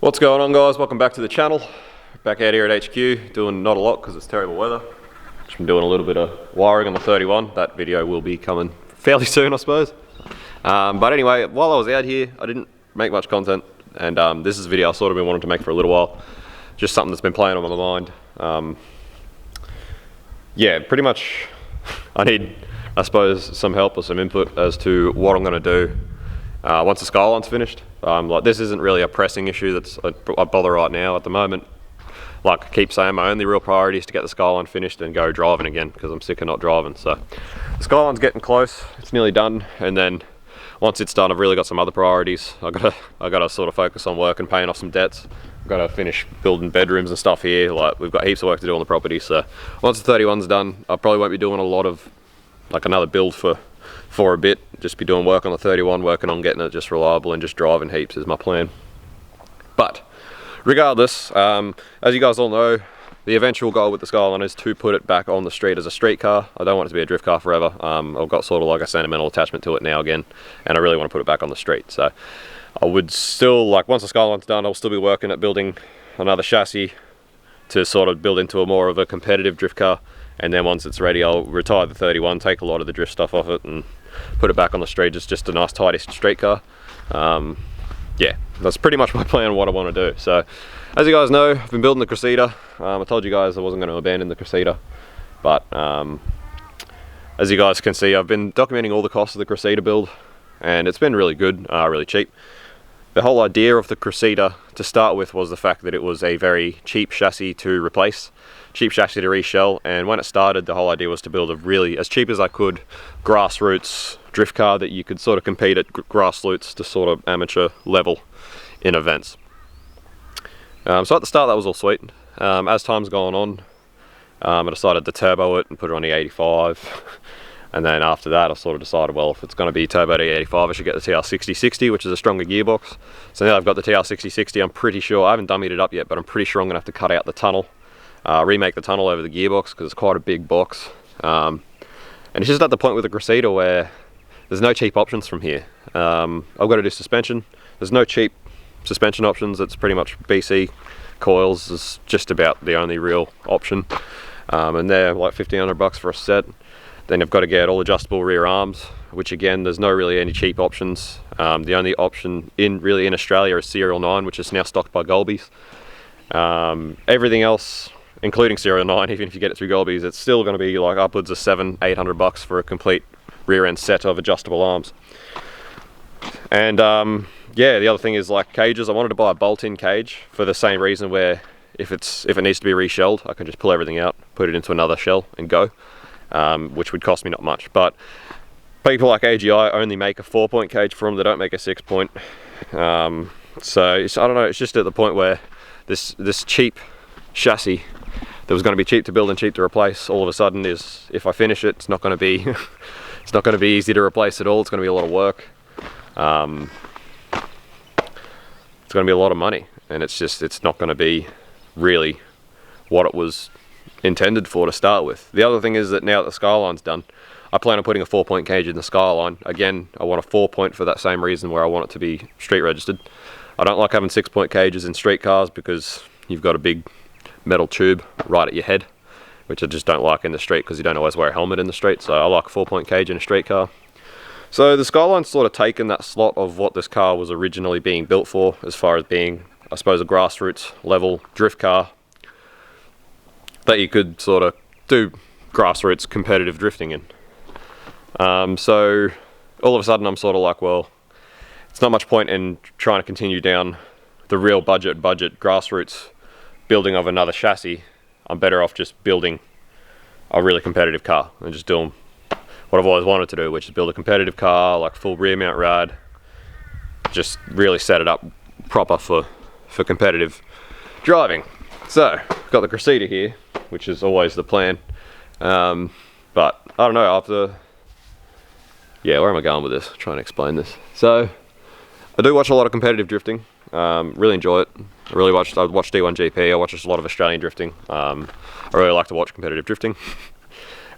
What's going on, guys? Welcome back to the channel. Back out here at HQ, doing not a lot because it's terrible weather. Just been doing a little bit of wiring on the 31. That video will be coming fairly soon, I suppose. But anyway, while I was out here, I didn't make much content, and this is a video I've sort of been wanting to make for a little while. Just something that's been playing on my mind. Yeah, pretty much I need, I suppose, some help or some input as to what I'm going to do once the skyline's finished. Like, this isn't really a pressing issue that's I bother right now at the moment. Like I keep saying, my only real priority is to get the skyline finished and go driving again, because I'm sick of not driving. So the skyline's getting close, it's nearly done, and then once it's done, I've really got some other priorities. I gotta sort of focus on work and paying off some debts. I've got to finish building bedrooms and stuff here. Like, we've got heaps of work to do on the property. So once the 31's done, I probably won't be doing a lot of like another build for a bit. Just be doing work on the 31, working on getting it just reliable and just driving heaps is my plan. But regardless, as you guys all know, the eventual goal with the Skyline is to put it back on the street as a street car. I don't want it to be a drift car forever. I've got sort of like a sentimental attachment to it now again, and I really want to put it back on the street. So I would still, like, once the Skyline's done, I'll still be working at building another chassis to sort of build into a more of a competitive drift car. And then once it's ready, I'll retire the 31, take a lot of the drift stuff off it and put it back on the street. It's just a nice tidy street car. Yeah, that's pretty much my plan on what I want to do. So as you guys know, I've been building the Cressida. I told you guys I wasn't going to abandon the Cressida, but as you guys can see, I've been documenting all the costs of the Cressida build, and it's been really good, really cheap. The whole idea of the Cressida to start with was the fact that it was a very cheap chassis to replace, cheap chassis to reshell, and when it started, the whole idea was to build a really, as cheap as I could, grassroots drift car that you could sort of compete at grassroots to sort of amateur level in events. So at the start that was all sweet. As time's gone on, I decided to turbo it and put it on the 85. And then after that, I sort of decided, well, if it's going to be turbo E85, I should get the TR6060, which is a stronger gearbox. So now I've got the TR6060, I'm pretty sure, I haven't dummied it up yet, but I'm pretty sure I'm going to have to cut out the tunnel, remake the tunnel over the gearbox, because it's quite a big box. And it's just at the point with the Cressida where there's no cheap options from here. I've got to do suspension. There's no cheap suspension options. It's pretty much BC coils is just about the only real option. And they're like $1,500 for a set. Then I've got to get all adjustable rear arms, which again, there's no really any cheap options. The only option really in Australia is Serial 9, which is now stocked by Golby's. Everything else, including Serial 9, even if you get it through Golby's, it's still going to be like upwards of $700-800 for a complete rear end set of adjustable arms. And yeah, the other thing is like cages. I wanted to buy a bolt-in cage for the same reason, where if it needs to be reshelled, I can just pull everything out, put it into another shell and go. Which would cost me not much, but people like AGI only make a 4-point cage for them. They don't make a 6-point. So I don't know, it's just at the point where this cheap chassis that was going to be cheap to build and cheap to replace, all of a sudden is, if I finish it, it's not going to be it's not going to be easy to replace at all. It's going to be a lot of work. It's going to be a lot of money, and it's not going to be really what it was intended for to start with. The other thing is that now that the Skyline's done, I plan on putting a 4-point cage in the Skyline. Again, I want a 4-point for that same reason, where I want it to be street registered. I don't like having 6-point cages in street cars because you've got a big metal tube right at your head, which I just don't like in the street, because you don't always wear a helmet in the street. So I like a 4-point cage in a street car. So the Skyline's sort of taken that slot of what this car was originally being built for, as far as being, I suppose, a grassroots level drift car that you could sort of do grassroots competitive drifting in. So all of a sudden I'm sort of like, well, it's not much point in trying to continue down the real budget grassroots building of another chassis. I'm better off just building a really competitive car and just doing what I've always wanted to do, which is build a competitive car, like full rear mount rad, just really set it up proper for competitive driving. So I've got the Cressida here, which is always the plan, but I don't know, yeah, where am I going with this? Trying to explain this. So I do watch a lot of competitive drifting, really enjoy it. I watch D1GP, I watch a lot of Australian drifting. I really like to watch competitive drifting.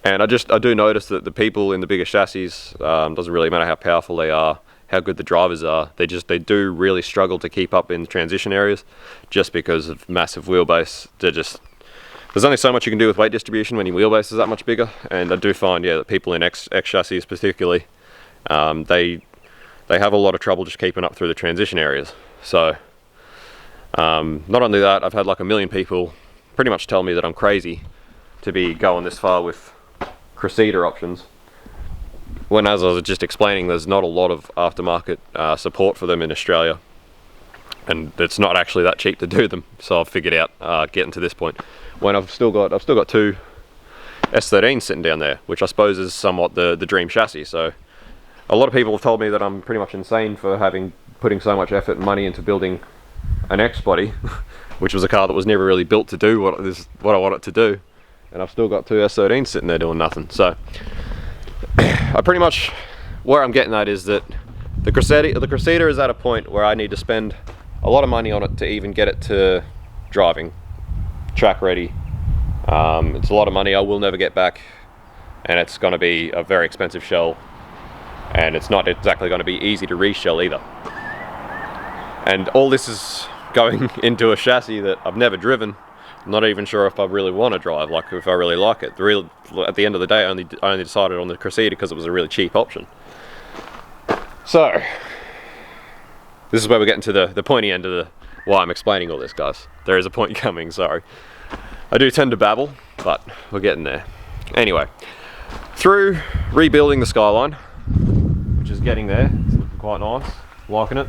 And I do notice that the people in the bigger chassis, doesn't really matter how powerful they are, how good the drivers are. They do really struggle to keep up in the transition areas just because of massive wheelbase. There's only so much you can do with weight distribution when your wheelbase is that much bigger, and I do find, yeah, that people in X chassis particularly, they have a lot of trouble just keeping up through the transition areas. So not only that, I've had like a million people pretty much tell me that I'm crazy to be going this far with cressida options, when, as I was just explaining, there's not a lot of aftermarket support for them in Australia, and it's not actually that cheap to do them. So I've figured out getting to this point when I've still got two S13s sitting down there, which I suppose is somewhat the dream chassis. So a lot of people have told me that I'm pretty much insane for putting so much effort and money into building an X body, which was a car that was never really built to do what I want it to do, and I've still got two S13s sitting there doing nothing. So I pretty much, where I'm getting at is that the cressida is at a point where I need to spend a lot of money on it to even get it to driving, track ready. It's a lot of money I will never get back, and it's going to be a very expensive shell, and it's not exactly going to be easy to reshell either. And all this is going into a chassis that I've never driven. I'm not even sure if I really want to drive, like if I really like it. At the end of the day, I only decided on the cressida because it was a really cheap option. So this is where we're getting to the pointy end of why I'm explaining all this, guys. There is a point coming, sorry. I do tend to babble, but we're getting there. Anyway, through rebuilding the Skyline, which is getting there, it's looking quite nice, liking it.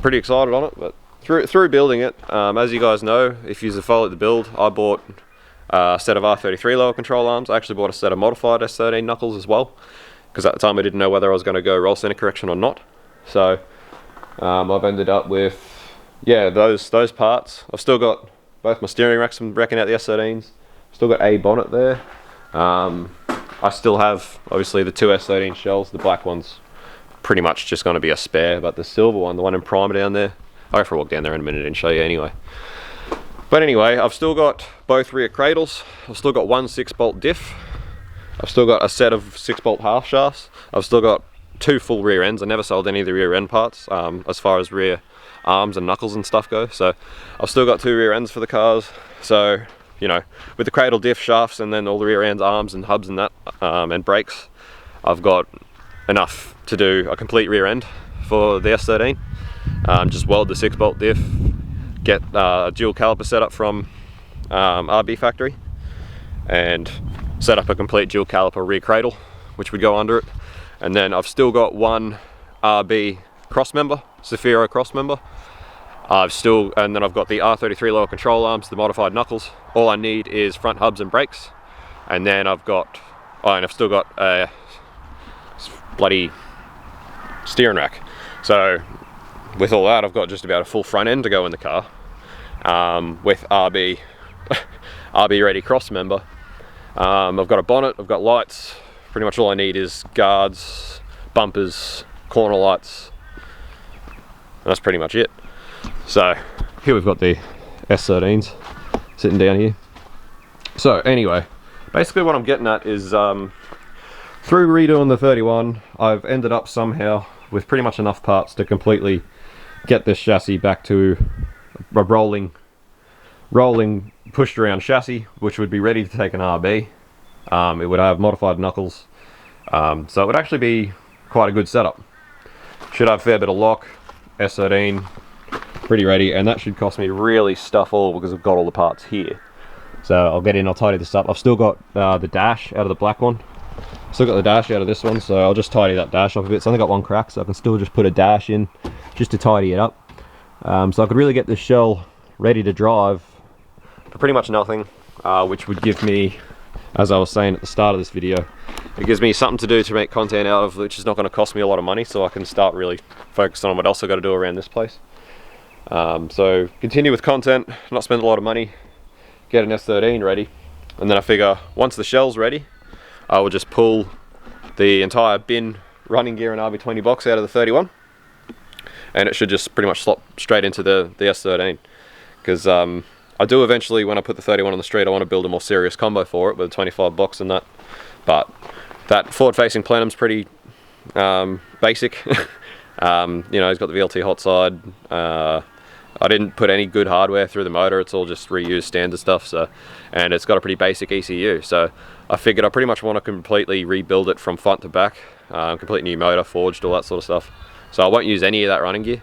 Pretty excited on it, but through building it, as you guys know, if you followed the build, I bought a set of R33 lower control arms. I actually bought a set of modified S13 knuckles as well, because at the time I didn't know whether I was going to go roll center correction or not. So I've ended up with, yeah, those parts. I've still got both my steering racks from wrecking out the S13s. Still got a bonnet there. I still have obviously the two S13 shells. The black one's pretty much just going to be a spare, but the silver one, the one in primer down there, I'll go for a walk down there in a minute and show you anyway. But anyway, I've still got both rear cradles. I've still got one 6-bolt diff. I've still got a set of 6-bolt half shafts. I've still got two full rear ends. I never sold any of the rear end parts as far as rear arms and knuckles and stuff go. So I've still got two rear ends for the cars. So, you know, with the cradle, diff, shafts, and then all the rear ends, arms and hubs and that, and brakes, I've got enough to do a complete rear end for the S13. Just weld the 6-bolt diff, get a dual caliper setup from RB factory, and set up a complete dual caliper rear cradle, which would go under it. And then I've still got one RB cross member, Zafiro cross member. And then I've got the R33 lower control arms, the modified knuckles. All I need is front hubs and brakes. And then I've still got a bloody steering rack. So with all that, I've got just about a full front end to go in the car, with RB ready cross member. I've got a bonnet, I've got lights. Pretty much all I need is guards, bumpers, corner lights, and that's pretty much it. So here we've got the S13s sitting down here. So anyway, basically what I'm getting at is through redoing the 31, I've ended up somehow with pretty much enough parts to completely get this chassis back to a rolling pushed around chassis, which would be ready to take an RB. It would have modified knuckles, so it would actually be quite a good setup. Should have a fair bit of lock, S13 pretty ready, and that should cost me really stuff all because I've got all the parts here. So I'll get in, I'll tidy this up. I've still got the dash out of the black one, still got the dash out of this one, so I'll just tidy that dash off a bit. It's only got one crack, so I can still just put a dash in just to tidy it up. So I could really get this shell ready to drive for pretty much nothing, which would give me, as I was saying at the start of this video, it gives me something to do to make content out of, which is not going to cost me a lot of money, so I can start really focusing on what else I've got to do around this place. So continue with content, not spend a lot of money, get an S13 ready, and then I figure once the shell's ready, I will just pull the entire bin running gear and RB20 box out of the 31, and it should just pretty much slot straight into the S13. Because I do eventually, when I put the 31 on the street, I want to build a more serious combo for it with a 25 box and that. But that forward-facing plenum's pretty basic. You know, he's got the VLT hot side. I didn't put any good hardware through the motor. It's all just reused standard stuff. So, and it's got a pretty basic ECU. So I figured I pretty much want to completely rebuild it from front to back. Complete new motor, forged, all that sort of stuff. So I won't use any of that running gear.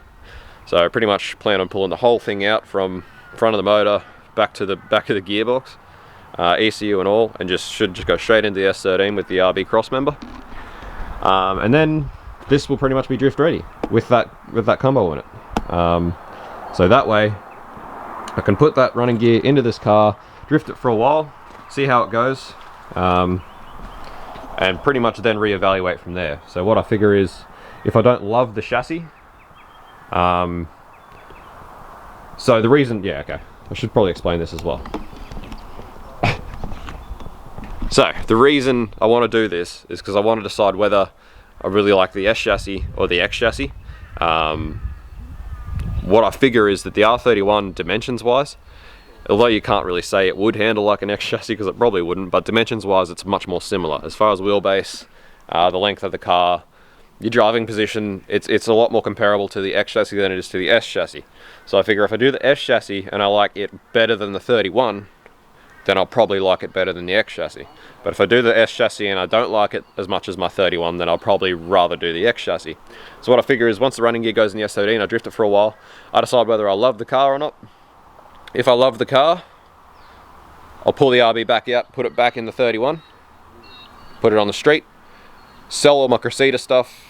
So I pretty much plan on pulling the whole thing out from front of the motor back to the back of the gearbox, ECU and all, and should just go straight into the S13 with the RB cross member. And then this will pretty much be drift ready with that combo in it. So that way I can put that running gear into this car, drift it for a while, see how it goes, and pretty much then reevaluate from there. So what I figure is, if I don't love the chassis, so the reason, yeah, okay, I should probably explain this as well. So the reason I want to do this is because I want to decide whether I really like the S chassis or the X chassis. What I figure is that the R31 dimensions wise, although you can't really say it would handle like an X chassis because it probably wouldn't, but dimensions wise it's much more similar. As far as wheelbase, the length of the car, your driving position, it's a lot more comparable to the X chassis than it is to the S chassis. So I figure if I do the S chassis and I like it better than the 31, then I'll probably like it better than the X chassis. But if I do the S chassis and I don't like it as much as my 31, then I'll probably rather do the X chassis. So what I figure is, once the running gear goes in the S13, I drift it for a while, I decide whether I love the car or not. If I love the car, I'll pull the RB back out, put it back in the 31, put it on the street, sell all my cressida stuff,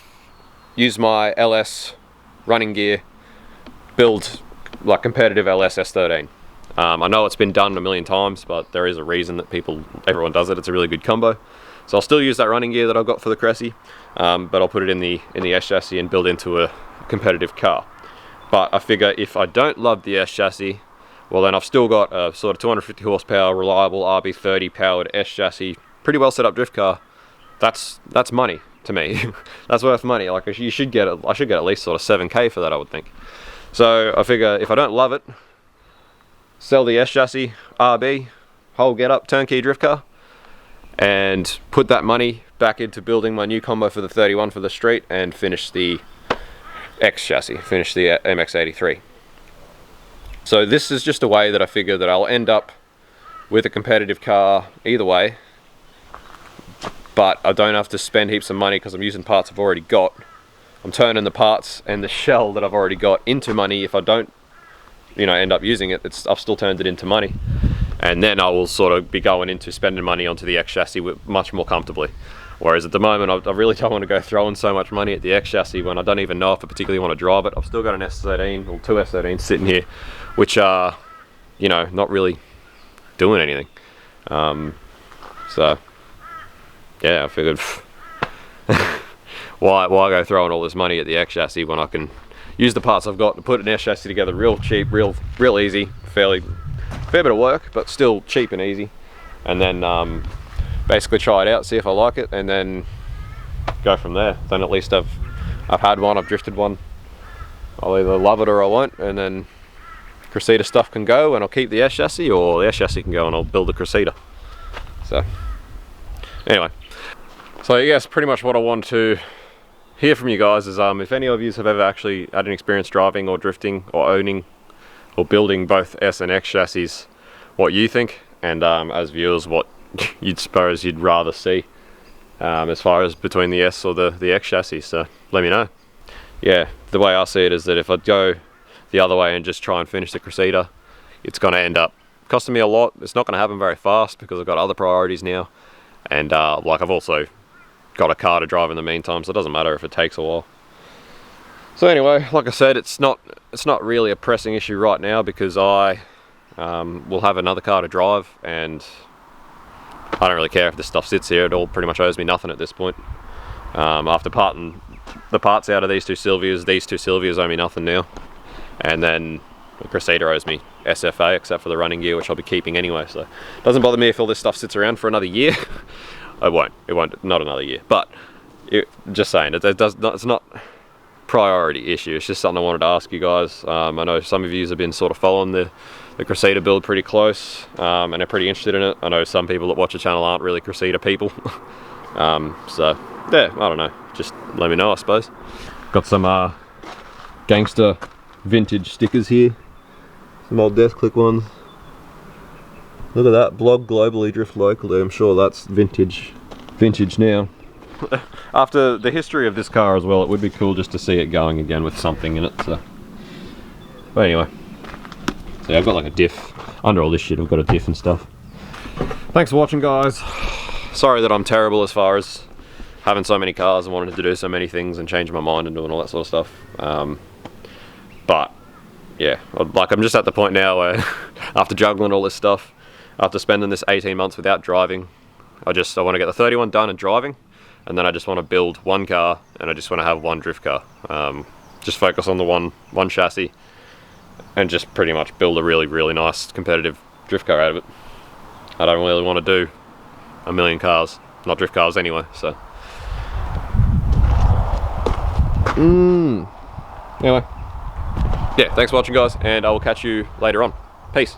use my LS running gear, build like competitive LS S13. I know it's been done a million times, but there is a reason that everyone does it. It's a really good combo. So I'll still use that running gear that I've got for the Cressy, but I'll put it in the S chassis and build into a competitive car. But I figure if I don't love the S chassis, well then I've still got a sort of 250 horsepower, reliable RB30 powered S chassis, pretty well set up drift car. That's money to me. That's worth money. Like I should get at least sort of 7K for that, I would think. So I figure if I don't love it, sell the S chassis, RB, whole get up, turnkey drift car, and put that money back into building my new combo for the 31 for the street, and finish the X chassis, finish the MX-83. So this is just a way that I figure that I'll end up with a competitive car either way, but I don't have to spend heaps of money because I'm using parts I've already got. I'm turning the parts and the shell that I've already got into money. If I don't, end up using it, I've still turned it into money, and then I will sort of be going into spending money onto the X chassis much more comfortably. Whereas at the moment, I really don't want to go throwing so much money at the X chassis when I don't even know if I particularly want to drive it. I've still got an S13 or two S13s sitting here, which are, not really doing anything. So yeah, I figured why go throwing all this money at the X chassis when I can use the parts I've got to put an S chassis together real cheap, real easy, fair bit of work, but still cheap and easy, and then basically try it out, see if I like it, and then go from there. Then at least I've had one, I've drifted one, I'll either love it or I won't, and then cressida stuff can go and I'll keep the S chassis, or the S chassis can go and I'll build the cressida. So anyway, so I guess pretty much what I want to hear from you guys is if any of you have ever actually had an experience driving or drifting or owning or building both S and X chassis, what you think, and as viewers what you'd rather see as far as between the S or the X chassis. So let me know. Yeah, the way I see it is that if I go the other way and just try and finish the cressida, it's going to end up costing me a lot. It's not going to happen very fast because I've got other priorities now, and like I've also got a car to drive in the meantime, so it doesn't matter if it takes a while. So anyway, like I said, it's not really a pressing issue right now because I will have another car to drive, and I don't really care if this stuff sits here. It all pretty much owes me nothing at this point. After parting the parts out of these two Silvias owe me nothing now, and then the Cressida owes me SFA except for the running gear, which I'll be keeping anyway, so it doesn't bother me if all this stuff sits around for another year. It won't, not another year, but just saying, it's not priority issue. It's just something I wanted to ask you guys. I know some of you have been sort of following the Cressida build pretty close, and are pretty interested in it. I know some people that watch the channel aren't really Cressida people. So yeah, I don't know, just let me know, I suppose. Got some gangster vintage stickers here, some old death click ones. Look at that, blog globally, drift locally. I'm sure that's vintage now. After the history of this car as well, it would be cool just to see it going again with something in it. So, but anyway, so yeah, I've got like a diff under all this shit. I've got a diff and stuff. Thanks for watching, guys. Sorry that I'm terrible as far as having so many cars and wanting to do so many things and change my mind and doing all that sort of stuff. But yeah, like I'm just at the point now where after juggling all this stuff, after spending this 18 months without driving, I want to get the 31 done and driving, and then I just want to build one car, and I just want to have one drift car. Just focus on the one chassis, and just pretty much build a really, really nice competitive drift car out of it. I don't really want to do a million cars, not drift cars anyway, so. Anyway, yeah, thanks for watching, guys, and I will catch you later on. Peace.